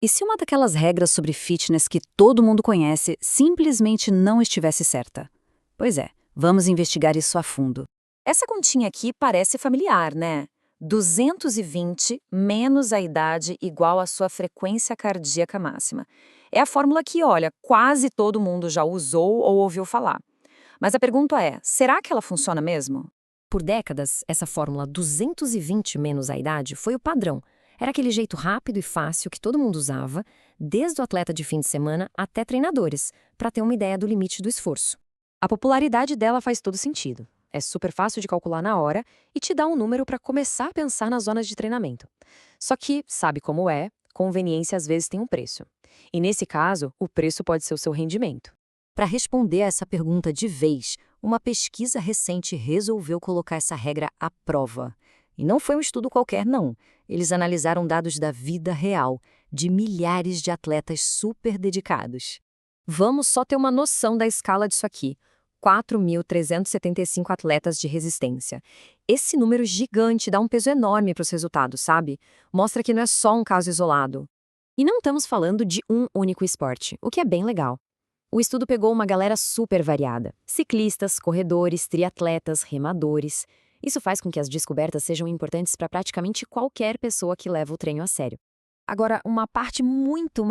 E se uma daquelas regras sobre fitness que todo mundo conhece simplesmente não estivesse certa? Pois é, vamos investigar isso a fundo. Essa continha aqui parece familiar, né? 220 menos a idade igual à sua frequência cardíaca máxima. É a fórmula que, olha, quase todo mundo já usou ou ouviu falar. Mas a pergunta é, será que ela funciona mesmo? Por décadas, essa fórmula 220 menos a idade foi o padrão. Era aquele jeito rápido e fácil que todo mundo usava, desde o atleta de fim de semana até treinadores, para ter uma ideia do limite do esforço. A popularidade dela faz todo sentido. É super fácil de calcular na hora e te dá um número para começar a pensar nas zonas de treinamento. Só que, sabe como é, conveniência às vezes tem um preço. E nesse caso, o preço pode ser o seu rendimento. Para responder a essa pergunta de vez, uma pesquisa recente resolveu colocar essa regra à prova. E não foi um estudo qualquer, não. Eles analisaram dados da vida real, de milhares de atletas super dedicados. Vamos só ter uma noção da escala disso aqui. 4.375 atletas de resistência. Esse número gigante dá um peso enorme para os resultados, sabe? Mostra que não é só um caso isolado. E não estamos falando de um único esporte, o que é bem legal. O estudo pegou uma galera super variada: ciclistas, corredores, triatletas, remadores. Isso faz com que as descobertas sejam importantes para praticamente qualquer pessoa que leva o treino a sério. Agora, uma parte muito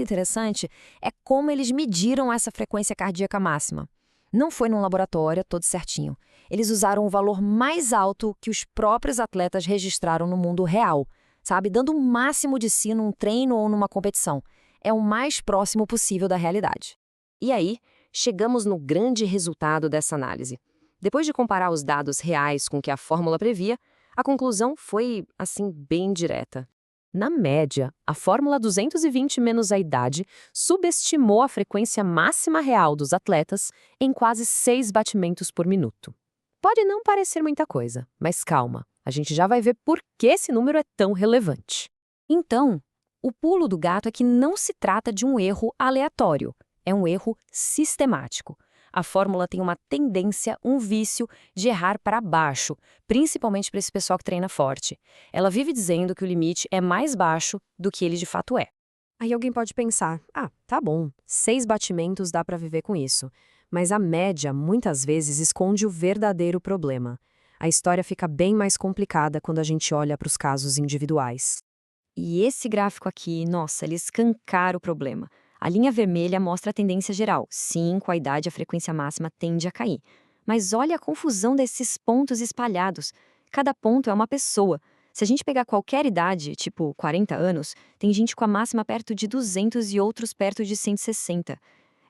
interessante é como eles mediram essa frequência cardíaca máxima. Não foi num laboratório, todo certinho. Eles usaram o valor mais alto que os próprios atletas registraram no mundo real, sabe? Dando o máximo de si num treino ou numa competição. É o mais próximo possível da realidade. E aí, chegamos no grande resultado dessa análise. Depois de comparar os dados reais com o que a fórmula previa, a conclusão foi, assim, bem direta. Na média, a fórmula 220 menos a idade subestimou a frequência máxima real dos atletas em quase 6 batimentos por minuto. Pode não parecer muita coisa, mas calma, a gente já vai ver por que esse número é tão relevante. Então, o pulo do gato é que não se trata de um erro aleatório, é um erro sistemático. A fórmula tem uma tendência, um vício, de errar para baixo, principalmente para esse pessoal que treina forte. Ela vive dizendo que o limite é mais baixo do que ele de fato é. Aí alguém pode pensar, tá bom, 6 batimentos dá para viver com isso. Mas a média, muitas vezes, esconde o verdadeiro problema. A história fica bem mais complicada quando a gente olha para os casos individuais. E esse gráfico aqui, nossa, ele escancara o problema. A linha vermelha mostra a tendência geral. Sim, com a idade a frequência máxima tende a cair. Mas olha a confusão desses pontos espalhados. Cada ponto é uma pessoa. Se a gente pegar qualquer idade, tipo 40 anos, tem gente com a máxima perto de 200 e outros perto de 160.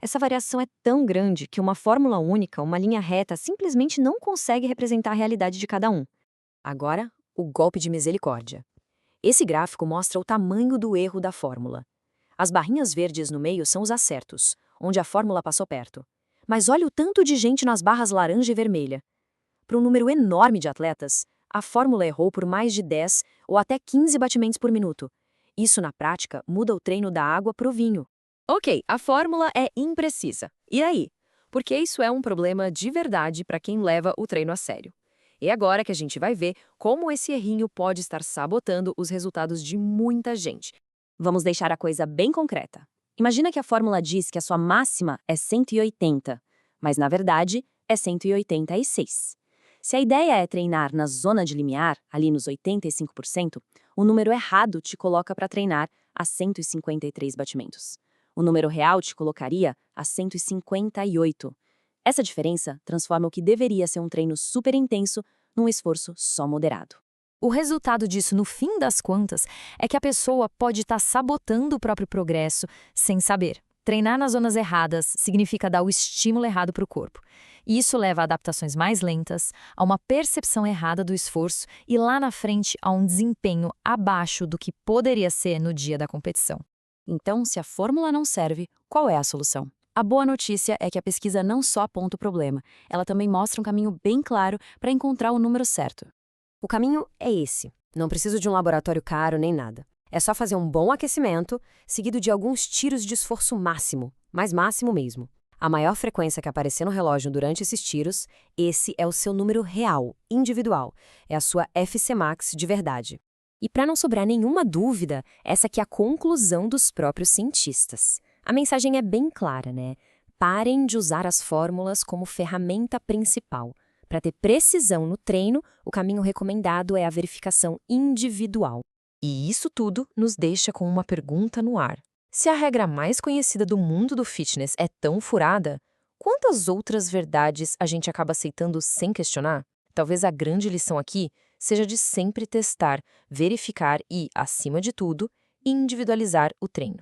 Essa variação é tão grande que uma fórmula única, uma linha reta, simplesmente não consegue representar a realidade de cada um. Agora, o golpe de misericórdia. Esse gráfico mostra o tamanho do erro da fórmula. As barrinhas verdes no meio são os acertos, onde a fórmula passou perto. Mas olha o tanto de gente nas barras laranja e vermelha. Para um número enorme de atletas, a fórmula errou por mais de 10 ou até 15 batimentos por minuto. Isso, na prática, muda o treino da água para o vinho. Ok, a fórmula é imprecisa. E aí? Porque isso é um problema de verdade para quem leva o treino a sério. É agora que a gente vai ver como esse errinho pode estar sabotando os resultados de muita gente. Vamos deixar a coisa bem concreta. Imagina que a fórmula diz que a sua máxima é 180, mas na verdade é 186. Se a ideia é treinar na zona de limiar, ali nos 85%, o número errado te coloca para treinar a 153 batimentos. O número real te colocaria a 158. Essa diferença transforma o que deveria ser um treino super intenso num esforço só moderado. O resultado disso, no fim das contas, é que a pessoa pode estar sabotando o próprio progresso sem saber. Treinar nas zonas erradas significa dar o estímulo errado para o corpo. E isso leva a adaptações mais lentas, a uma percepção errada do esforço e lá na frente a um desempenho abaixo do que poderia ser no dia da competição. Então, se a fórmula não serve, qual é a solução? A boa notícia é que a pesquisa não só aponta o problema, ela também mostra um caminho bem claro para encontrar o número certo. O caminho é esse. Não preciso de um laboratório caro nem nada. É só fazer um bom aquecimento, seguido de alguns tiros de esforço máximo, mas máximo mesmo. A maior frequência que aparecer no relógio durante esses tiros, esse é o seu número real, individual. É a sua FC Max de verdade. E para não sobrar nenhuma dúvida, essa aqui é a conclusão dos próprios cientistas. A mensagem é bem clara, né? Parem de usar as fórmulas como ferramenta principal. Para ter precisão no treino, o caminho recomendado é a verificação individual. E isso tudo nos deixa com uma pergunta no ar. Se a regra mais conhecida do mundo do fitness é tão furada, quantas outras verdades a gente acaba aceitando sem questionar? Talvez a grande lição aqui seja de sempre testar, verificar e, acima de tudo, individualizar o treino.